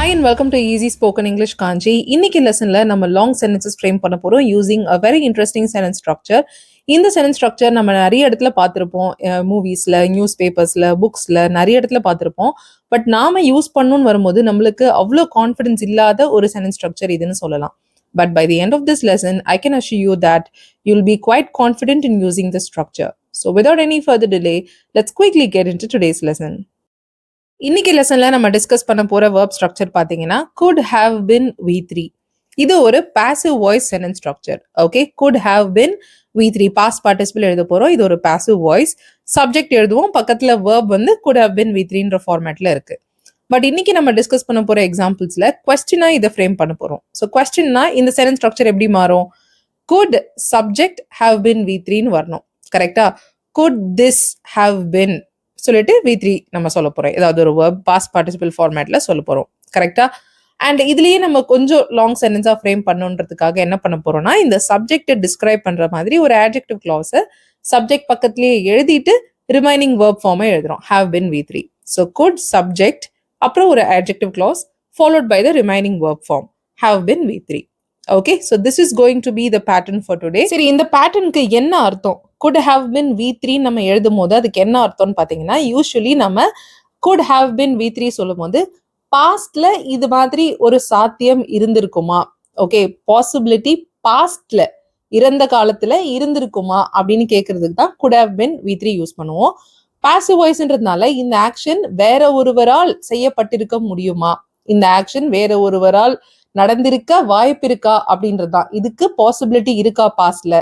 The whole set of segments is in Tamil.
Hi and welcome to Easy Spoken English Kanji. இன்னைக்கு லெசன்ல நம்ம லாங் சென்டென்சஸ் ஃப்ரேம் பண்ண போறோம் using a very interesting sentence structure. இந்த சென்டென்ஸ் ஸ்ட்ரக்சர் நம்ம நிறைய இடத்துல பார்த்துருப்போம், மூவிஸ்ல, நியூஸ் பேப்பர்ஸ்ல, புக்ஸ்ல நிறைய இடத்துல பார்த்துருப்போம். பட் நாம யூஸ் பண்ணணும்னு வரும்போது நம்மளுக்கு அவ்வளோ கான்ஃபிடன்ஸ் இல்லாத ஒரு சென்டென்ஸ் ஸ்ட்ரக்சர் இதுன்னு சொல்லலாம். But by the end of this lesson, I can assure you that you'll be quite confident in using this structure. So without any further delay, let's quickly get into today's lesson. இன்னைக்கு லெசன்ல நம்ம டிஸ்கஸ் பண்ண போற verb ஸ்ட்ரக்சர் பாத்தீங்கன்னா could have been V3. இது ஒரு passive voice sentence structure. Okay, could have been V3 past participle எழுத போறோம். இது ஒரு passive voice. சப்ஜெக்ட் எழுதுவோம், பக்கத்துல verb வந்து could have been V3ன்ற ஃபார்மேட்ல இருக்கு. பட் இன்னைக்கு நம்ம டிஸ்கஸ் பண்ண போற எக்ஸாம்பிள்ஸ்ல கொஸ்டினா இதை ஃப்ரேம் பண்ண போறோம். ஸோ கொஸ்டின்னா இந்த சென்டென்ஸ் ஸ்ட்ரக்சர் எப்படி மாறும்? could subject have been V3ன்னு வரணும். கரெக்டா? could this have been சொல்லிட்டு V3 நம்ம சொல்ல போறோம். ஏதாவது ஒரு verb past participle ஃபார்மேட்ல சொல்ல போறோம். கரெக்டா? அண்ட் இதுலயே நம்ம கொஞ்சம் லாங் சென்டென்ஸா ஃப்ரேம் பண்ணணுன்றதுக்காக என்ன பண்ண போறோம்னா, இந்த சப்ஜெக்டை டிஸ்கிரைப் பண்ற மாதிரி ஒரு adjective clause சப்ஜெக்ட் பக்கத்திலேயே எழுதிட்டு ரிமைனிங் verb ஃபார்மை எழுதுறோம். have been V3. So could subject அப்புறம் ஒரு adjective clause followed by the remaining verb form have been V3. Okay, so this is going to be the pattern for today. சரி, இந்த பேட்டர்னுக்கு என்ன அர்த்தம்? could have been V3 நம்ம எழுதும் போது அதுக்கு என்ன அர்த்தம்னு பார்த்தீங்கன்னா, யூஸ்வலி நம்ம could have been V3 சொல்லும் போது பாஸ்ட்ல இது மாதிரி ஒரு சாத்தியம் இருந்திருக்குமா, ஓகே, பாசிபிலிட்டி பாஸ்ட்ல இறந்த காலத்துல இருந்திருக்குமா அப்படின்னு கேட்கறதுக்கு தான் could have been V3 use பண்ணுவோம். பாசிவ் வாய்ஸ்ன்றதுனால இந்த ஆக்ஷன் வேற ஒருவரால் செய்யப்பட்டிருக்க முடியுமா, இந்த ஆக்ஷன் வேற ஒருவரால் நடந்திருக்க வாய்ப்பு இருக்கா அப்படின்றதுதான். இதுக்கு பாசிபிலிட்டி இருக்கா பாஸ்ட்ல,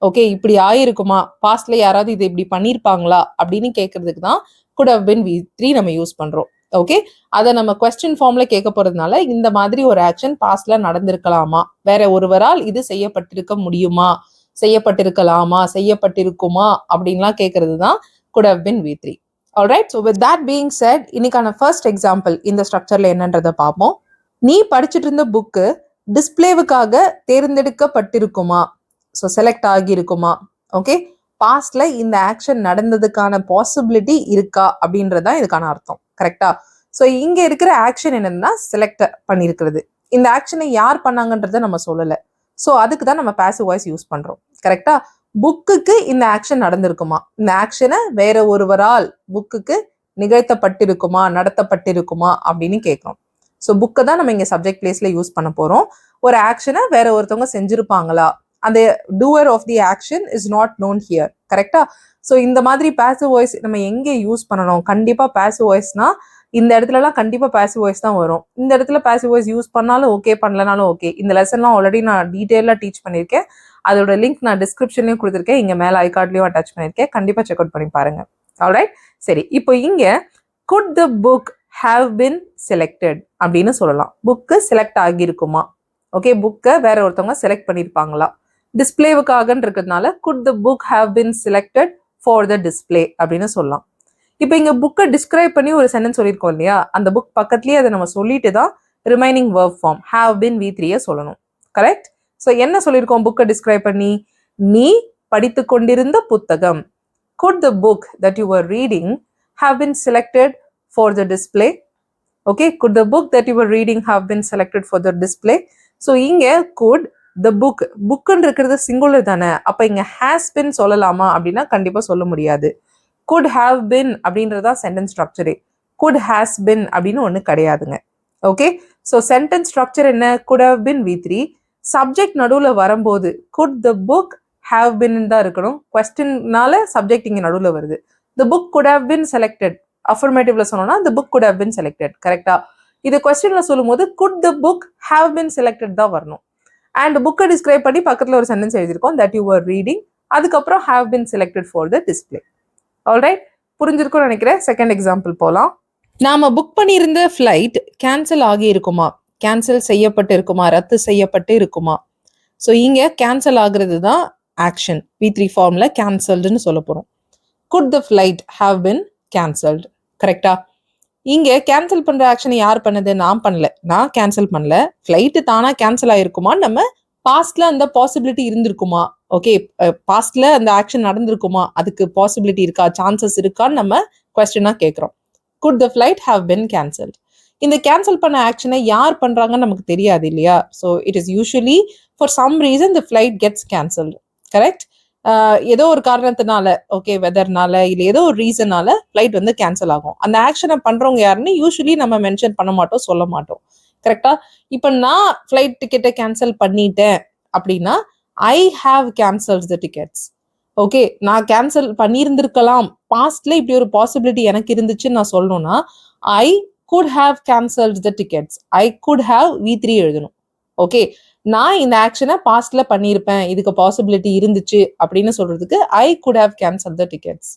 ஓகே, இப்படி ஆயிருக்குமா, பாஸ்ட்ல யாராவது இது இப்படி பண்ணிருப்பாங்களா அப்படின்னு கேட்கறதுக்கு தான் could have been V3 நம்ம யூஸ் பண்றோம். ஓகே, அதை நம்ம கொஸ்டின் ஃபார்ம்ல கேட்க போறதுனால இந்த மாதிரி ஒரு ஆக்ஷன் பாஸ்ட்ல நடந்திருக்கலாமா, வேற ஒருவரால் இது செய்யப்பட்டிருக்க முடியுமா, செய்யப்பட்டிருக்கலாமா, செய்யப்பட்டிருக்குமா அப்படின்லாம் கேட்கறது தான் could have been V3. Alright, so with that being said, இன்னைக்கான ஃபர்ஸ்ட் எக்ஸாம்பிள் இந்த ஸ்ட்ரக்சர்ல என்னன்றதை பார்ப்போம். நீ படிச்சுட்டு இருந்த புக்கு டிஸ்பிளேவுக்காக தேர்ந்தெடுக்கப்பட்டிருக்குமா, ஸோ செலக்ட் ஆகியிருக்குமா. ஓகே, பாஸ்ட்ல இந்த ஆக்ஷன் நடந்ததுக்கான பாசிபிலிட்டி இருக்கா அப்படின்றதான் இதுக்கான அர்த்தம். கரெக்டா? ஸோ இங்க இருக்கிற ஆக்ஷன் என்னன்னா செலக்ட் பண்ணியிருக்கிறது. இந்த ஆக்ஷனை யார் பண்ணாங்கன்றத நம்ம சொல்லலை. ஸோ அதுக்கு தான் நம்ம பாசிவ் வாய்ஸ் யூஸ் பண்றோம். கரெக்டா? புக்குக்கு இந்த ஆக்ஷன் நடந்திருக்குமா, இந்த ஆக்ஷனை வேற ஒருவரால் புக்குக்கு நிகழ்த்தப்பட்டிருக்குமா, நடத்தப்பட்டிருக்குமா அப்படின்னு கேட்கிறோம். ஸோ புக்கை தான் நம்ம இங்க சப்ஜெக்ட் பிளேஸ்ல யூஸ் பண்ண போறோம். ஒரு ஆக்ஷனை வேற ஒருத்தவங்க செஞ்சிருப்பாங்களா, அந்த doer of the action is not known here. கரெக்டா? ஸோ இந்த மாதிரி பாசிவ் வாய்ஸ் நம்ம எங்கே யூஸ் பண்ணணும்? கண்டிப்பா பாசிவ் வாய்ஸ்னா இந்த இடத்துலலாம் கண்டிப்பா பாசிவ் வாய்ஸ் தான் வரும். இந்த இடத்துல பாசிவ் வாய்ஸ் யூஸ் பண்ணாலும் ஓகே, பண்ணலனாலும் ஓகே. இந்த லெசன்லாம் ஆல்ரெடி நான் டீட்டெயிலாக டீச் பண்ணியிருக்கேன். அதோட லிங்க் நான் டிஸ்கிரிப்ஷன்லயும் கொடுத்துருக்கேன், இங்க மேல ஐகார்ட்லயும் அட்டாச் பண்ணியிருக்கேன். கண்டிப்பா செக் அவுட் பண்ணி பாருங்க. ஆல்ரைட், சரி, இப்போ இங்க could the book have been selected அப்படின்னு சொல்லலாம். புக்கு செலக்ட் ஆகியிருக்குமா, ஓகே, புக்கை வேற ஒருத்தவங்க செலக்ட் பண்ணியிருப்பாங்களா, டிஸ்பிளேவுக்காகன்னு இருக்கிறதுனால could the book have been selected for the display அப்படின்னு சொல்லலாம். இப்போ இங்க புக்கை டிஸ்கிரைப் பண்ணி ஒரு சென்டென்ஸ் சொல்லியிருக்கோம் இல்லையா, அந்த புக் பக்கத்துலயே அதை நம்ம சொல்லிட்டு தான் remaining verb form have been V3 சொல்லணும். கரெக்ட்? ஸோ என்ன சொல்லியிருக்கோம் புக்கை டிஸ்கிரைப் பண்ணி? நீ படித்து கொண்டிருந்த புத்தகம், could the book that you were reading have been selected for the display? Okay, could the book that you were reading have been selected for the display? So இங்க could the book, புக்குன்னு இருக்கிறது சிங்குலர் தானே, அப்ப இங்க has been சொல்லலாமா அப்படின்னா கண்டிப்பா சொல்ல முடியாது. could have been அப்படின்றதா சென்டென்ஸ் ஸ்ட்ரக்சரே. could has been அப்படின்னு ஒண்ணு கிடையாதுங்க. ஓகே, ஸோ சென்டென்ஸ் ஸ்ட்ரக்சர் என்ன? could have been V3. Subject நடுவில் வரும்போது could the book have been தான் இருக்கணும். கொஸ்டின்னால சப்ஜெக்ட் இங்க நடுவில் வருது. the book could have been selected, அஃபர்மேட்டிவ்ல சொன்னோம்னா the book could have been selected. கரெக்டா? இது கொஸ்டின்ல சொல்லும் போது could the book have been selected தான் வரணும். அண்ட் புக்கை டிஸ்கிரைப் பண்ணி பக்கத்துல ஒரு சென்டென்ஸ் எழுதியிருக்கோம், that you were reading, அதுக்கப்புறம் have been selected for the display. Alright, புரிஞ்சிருக்கும்னு நினைக்கிறேன். செகண்ட் எக்ஸாம்பிள் போலாம். நாம புக் பண்ணியிருந்த ஃபிளைட் கேன்சல் ஆகி இருக்குமா, கேன்சல் செய்யப்பட்டு இருக்குமா, ரத்து செய்யப்பட்டு இருக்குமா. ஸோ இங்க கேன்சல் ஆகுறது தான் ஆக்ஷன். V3 ஃபார்ம்ல கேன்சல்டுன்னு சொல்ல போறோம். could the flight have been cancelled? கரெக்டா? இங்க கேன்சல் பண்ற ஆக்ஷனை யார் பண்ணது? நான் பண்ணல, நான் கேன்சல் பண்ணல. ஃபிளைட் தானா கேன்சல் ஆயிருக்குமான்னு நம்ம பாஸ்ட்ல அந்த பாசிபிலிட்டி இருந்திருக்குமா, ஓகே, பாஸ்ட்ல அந்த ஆக்ஷன் நடந்திருக்குமா, அதுக்கு பாசிபிலிட்டி இருக்கா, சான்சஸ் இருக்கான்னு நம்ம கொஸ்டினா கேட்கிறோம். could the flight have been cancelled? இந்த கேன்சல் பண்ண ஆக்ஷனை யார் பண்றாங்கன்னு நமக்கு தெரியாது இல்லையா? So it is usually for some reason the flight gets cancelled. Correct? ஏதோ ஒரு காரணத்தினால, ஓகே, வெதர்னால இல்லை ஏதோ ஒரு ரீசனால ஃபிளைட் வந்து கேன்சல் ஆகும். அந்த ஆக்ஷனை பண்றவங்க யாருன்னு யூஸ்வலி நம்ம மென்ஷன் பண்ண மாட்டோம், சொல்ல மாட்டோம். கரெக்டா? இப்போ நான் ஃபிளைட் டிக்கெட்டை கேன்சல் பண்ணிட்டேன் அப்படின்னா I have cancelled the tickets. Okay, நான் கேன்சல் பண்ணியிருந்திருக்கலாம், பாஸ்ட்ல இப்படி ஒரு பாசிபிலிட்டி எனக்கு இருந்துச்சுன்னு நான் சொல்லணும்னா ஐ could have cancelled the tickets. I could have V3 எழுதணும். ஓகே, நான் இந்த ஆக்ஷனை பாஸ்ட்ல பண்ணியிருப்பேன், இதுக்கு பாசிபிலிட்டி இருந்துச்சு அப்படின்னு சொல்றதுக்கு I could have cancel the tickets.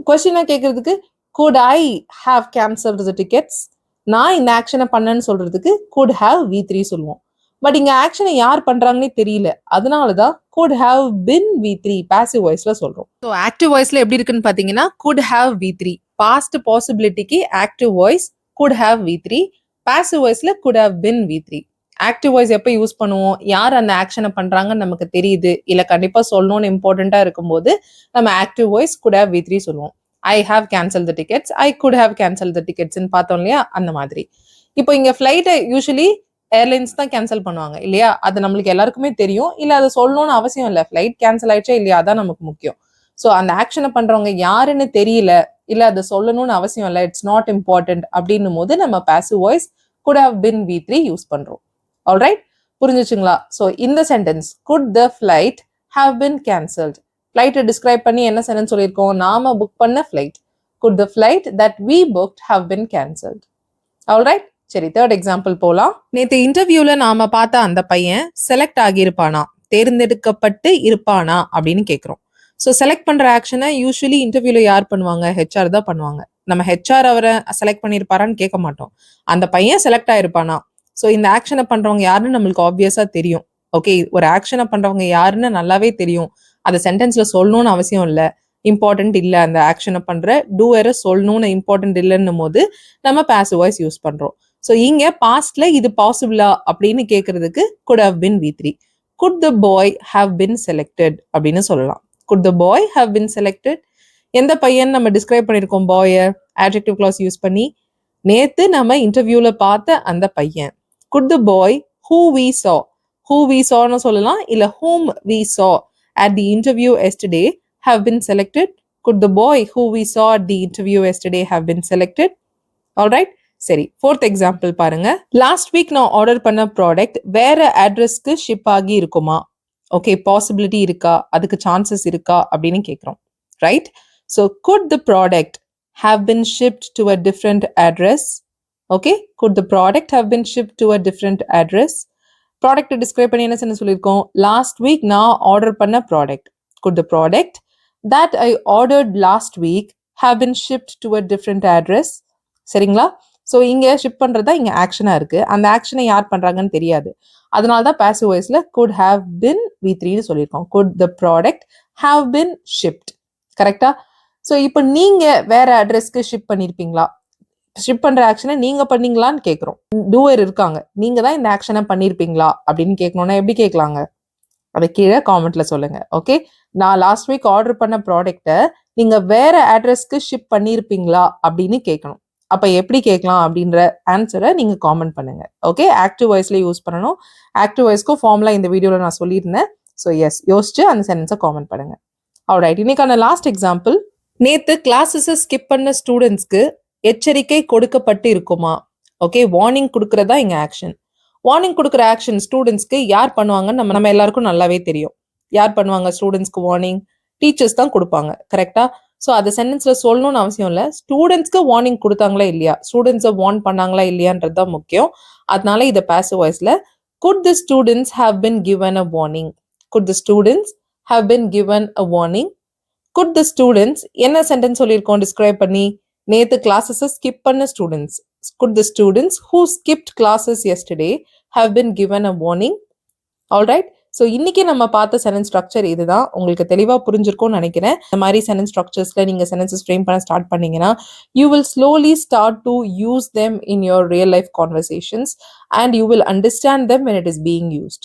கொஸ்டினா கேட்கறதுக்கு could I have cancel the tickets. நான் இந்த ஆக்ஷனை பண்ணேன்னு சொல்றதுக்கு குட் ஹாவ் V3 சொல்லுவோம். பட் இங்க ஆக்ஷனை யார் பண்றாங்கன்னே தெரியல, அதனாலதான் good have been V3 passive வாய்ஸ்ல சொல்றோம். ஸோ ஆக்டிவ் வாய்ஸ்ல எப்படி இருக்குன்னு பாத்தீங்கன்னா குட் ஹாவ் V3, பாஸ்ட் பாசிபிலிட்டிக்கு active voice could have V3, passive வாய்ஸ்ல could have been V3. Active voice எப்போ யூஸ் பண்ணுவோம்? யார் அந்த ஆக்ஷனை பண்றாங்கன்னு நமக்கு தெரியுது, இல்ல கண்டிப்பா சொல்லணும்னு இம்பார்ட்டண்டா இருக்கும்போது நம்ம active voice could have V3 சொல்லுவோம். I have cancel the tickets, I could have cancel the டிக்கெட்ஸ்ன்னு பார்த்தோம் இல்லையா? அந்த மாதிரி. இப்போ இங்க ஃபிளைட்டை யூஸ்வலி ஏர்லைன்ஸ் தான் கேன்சல் பண்ணுவாங்க இல்லையா? அது நம்மளுக்கு எல்லாருக்குமே தெரியும், இல்ல அதை சொல்லணும்னு அவசியம் இல்லை. ஃபிளைட் கேன்சல் ஆயிடுச்சா இல்லையா, அதான் நமக்கு முக்கியம். ஸோ அந்த ஆக்ஷனை பண்றவங்க யாருன்னு தெரியல, இல்ல அதை சொல்லணும்னு அவசியம் இல்லை, இட்ஸ் நாட் இம்பார்ட்டன்ட் அப்படின்னும் போது நம்ம passive voice could have been V3 use பண்றோம். ஆல்ரைட், புரிஞ்சுச்சுங்களா? ஸோ இந்த sentence could the flight have been cancelled, ஃபிளைட்டை டிஸ்கிரைப் பண்ணி என்ன சென்டென்ஸ் சொல்லியிருக்கோம்? நாம புக் பண்ண flight. Could the flight that we booked have been cancelled. Alright, சரி, தேர்ட் எக்ஸாம்பிள் போலாம். நேற்று இன்டர்வியூல நாம பார்த்த அந்த பையன் செலக்ட் ஆகியிருப்பானா, தேர்ந்தெடுக்கப்பட்டு இருப்பானா அப்படின்னு கேட்குறோம். ஸோ செலக்ட் பண்ற ஆக்ஷனை யூஸ்வலி இன்டர்வியூல யார் பண்ணுவாங்க? ஹெச்ஆர் தான் பண்ணுவாங்க. நம்ம ஹெச்ஆர் அவரை செலக்ட் பண்ணியிருப்பாரான்னு கேட்க மாட்டோம், அந்த பையன் செலக்ட் ஆயிருப்பானா. ஸோ இந்த ஆக்ஷனை பண்றவங்க யாருன்னு நம்மளுக்கு ஆப்வியஸா தெரியும். ஓகே, ஒரு ஆக்ஷனை பண்றவங்க யாருன்னு நல்லாவே தெரியும், அதை சென்டென்ஸ்ல சொல்லணும்னு அவசியம் இல்லை, இம்பார்ட்டன்ட் இல்லை. அந்த ஆக்ஷனை பண்ற டூயரை சொல்லணும்னு இம்பார்ட்டன்ட் இல்லைன்னும் போது நம்ம பாசிவ் வாய்ஸ் யூஸ் பண்றோம். ஸோ இங்க பாஸ்ட்ல இது பாசிபிளா அப்படின்னு கேட்கறதுக்கு could have been V3. Could the boy have been selected அப்படின்னு சொல்லலாம். Could the boy have been selected. எந்த பையன் நம்ம டிஸ்கிரைப் பண்ணியிருக்கோம்? பாயை adjective clause யூஸ் பண்ணி. நேத்து நம்ம இன்டர்வியூல பார்த்த அந்த பையன். Good the bye who we saw, who we sawன்னு சொல்லலாம், இல்ல whom we saw at the interview yesterday have been selected. Could the boy who we saw at the interview yesterday have been selected? Alright, சரி, ஃபோர்த் எக்ஸாம்பிள் பாருங்க. லாஸ்ட் வீக் நான் ஆர்டர் பண்ண ப்ராடக்ட் வேற அட்ரஸ்க்கு ஷிப் ஆகி இருக்குமா? ஓகே, பாசிபிலிட்டி இருக்கா, அதுக்கு சான்சஸ் இருக்கா அப்படின்னு கேட்குறோம். Right? So good the product have been shipped to a different address? Okay, could the product have been shipped to a different address? Product describe பண்ணி என்ன சொல்லியிருக்கோம்? last week நான் ஆர்டர் பண்ண product. Could the product that I ordered last week have been shipped to a different address? சரிங்களா? ஸோ இங்கே ஷிப் பண்ணுறதா இங்கே ஆக்ஷனாக இருக்குது, அந்த ஆக்ஷனை யார் பண்ணுறாங்கன்னு தெரியாது, அதனால தான் பாசிவ் வாய்ஸில் குட் ஹாவ் பின் V3ன்னு சொல்லியிருக்கோம். Good the product have been shift. கரெக்டா? ஸோ இப்போ நீங்கள் வேற அட்ரஸ்க்கு ஷிப் பண்ணியிருப்பீங்களா? ஷிப் பண்ணுற ஆக்ஷனை நீங்கள் பண்ணீங்களான்னு கேட்குறோம். டூவர் இருக்காங்க, நீங்கள் தான் இந்த ஆக்ஷனை பண்ணியிருப்பீங்களா அப்படின்னு கேட்கணுன்னா எப்படி கேட்கலாங்க? அதை கீழே காமெண்ட்ல சொல்லுங்க. ஓகே, நான் லாஸ்ட் வீக் ஆர்டர் பண்ண ப்ராடக்டை நீங்கள் வேற அட்ரஸ்க்கு ஷிப் பண்ணியிருப்பீங்களா அப்படின்னு கேட்கணும். அப்போ எப்படி கேட்கலாம் அப்படின்ற ஆன்சரை நீங்கள் காமெண்ட் பண்ணுங்க. ஓகே, ஆக்டிவ் வாய்ஸ்ல யூஸ் பண்ணணும். ஆக்டிவ் வாய்ஸ்க்கும் ஃபார்முலா இந்த வீடியோவில் நான் சொல்லியிருந்தேன். ஸோ எஸ், யோசிச்சு அந்த சென்டென்ஸை காமெண்ட் பண்ணுங்க. ஆல்ரைட், இன்னைக்கான லாஸ்ட் எக்ஸாம்பிள். நேற்று கிளாஸஸை ஸ்கிப் பண்ண ஸ்டூடெண்ட்ஸ்க்கு எச்சரிக்கை கொடுக்கப்பட்டு இருக்குமா? ஓகே, வார்னிங் கொடுக்கறதா இங்க ஆக்ஷன். வார்னிங் கொடுக்குற ஆக்ஷன் ஸ்டூடெண்ட்ஸ்க்கு யார் பண்ணுவாங்கன்னு நம்ம எல்லாருக்கும் நல்லாவே தெரியும். யார் பண்ணுவாங்க ஸ்டூடெண்ட்ஸ்க்கு வார்னிங்? டீச்சர்ஸ் தான் கொடுப்பாங்க. கரெக்டா? ஸோ அதை சென்டென்ஸ்ல சொல்லணும்னு அவசியம் இல்லை, ஸ்டூடெண்ட்ஸ்க்கு வார்னிங் கொடுத்தாங்களா இல்லையா, ஸ்டூடெண்ட்ஸை வார்ன் பண்ணாங்களா இல்லையான்றது தான் முக்கியம். அதனால இதை பாசிவ் வாய்ஸ்ல good the students have been given a warning. Good the students have been given a warning. Good the students என்ன சென்டென்ஸ் சொல்லியிருக்கோம் டிஸ்கிரைப் பண்ணி? நேத்து கிளாஸஸ் ஸ்கிப் பண்ண students. Could the students who skipped classes yesterday have been given a warning? Alright, so இன்னைக்கு நம்ம பார்த்த சென்டென்ஸ் ஸ்ட்ரக்சர் இதுதான். உங்களுக்கு தெளிவாக புரிஞ்சிருக்கும்னு நினைக்கிறேன். இந்த மாதிரி சென்டென்ஸ் ஸ்ட்ரக்சர்ஸ்ல நீங்க சென்டென்சஸ் ஃப்ரேம் பண்ண ஸ்டார்ட் பண்ணீங்கன்னா you will slowly start to use them in your real life conversations and you will understand them when it is being used.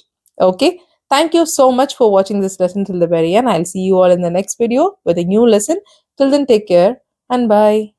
Okay, thank you so much for watching this lesson till the very end. I'll see you all in the next video with a new lesson. Till then, take care and bye.